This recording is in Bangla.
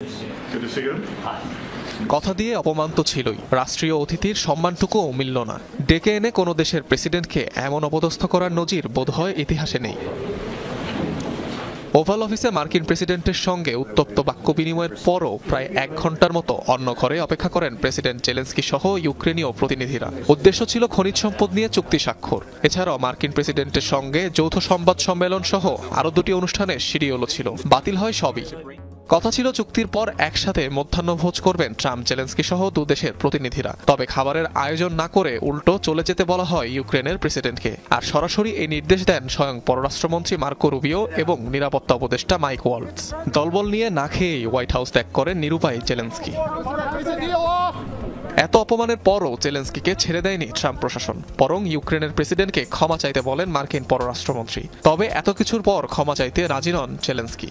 Good to see you. কথা দিয়ে অপমান তো ছিলই, রাষ্ট্রীয় অতিথির সম্মানটুকুও মিলল না। ডেকে এনে কোনো দেশের প্রেসিডেন্টকে এমন অপদস্থ করার নজির বোধহয় ইতিহাসে নেই। ওভাল অফিসে মার্কিন প্রেসিডেন্টের সঙ্গে উত্তপ্ত বাক্য বিনিময়ের পরও প্রায় 1 ঘন্টার মতো অন্য ঘরে অপেক্ষা করেন প্রেসিডেন্ট জেলেনস্কি সহ ইউক্রেনীয় প্রতিনিধিরা। উদ্দেশ্য ছিল খনিজ সম্পদ নিয়ে চুক্তি স্বাক্ষর। এছাড়াও মার্কিন প্রেসিডেন্টের সঙ্গে যৌথ সংবাদ সম্মেলন সহ আরও 2টি অনুষ্ঠানের শিডিউলও ছিল, বাতিল হয় সবই। কথা ছিল চুক্তির পর একসাথে মধ্যাহ্নভোজ করবেন ট্রাম্প জেলেনস্কি সহ 2 দেশের প্রতিনিধিরা। তবে খাবারের আয়োজন না করে উল্টো চলে যেতে বলা হয় ইউক্রেনের প্রেসিডেন্টকে। আর সরাসরি এই নির্দেশ দেন স্বয়ং পররাষ্ট্রমন্ত্রী মার্কো রুবিও এবং নিরাপত্তা উপদেষ্টা মাইক ওয়ালটজ। দলবল নিয়ে না খেয়েই হোয়াইট হাউস ত্যাগ করেন নিরুপায় জেলেনস্কি। এত অপমানের পরও জেলেনস্কিকে ছেড়ে দেয়নি ট্রাম্প প্রশাসন, বরং ইউক্রেনের প্রেসিডেন্টকে ক্ষমা চাইতে বলেন মার্কিন পররাষ্ট্রমন্ত্রী। তবে এত কিছুর পর ক্ষমা চাইতে রাজি নন জেলেনস্কি।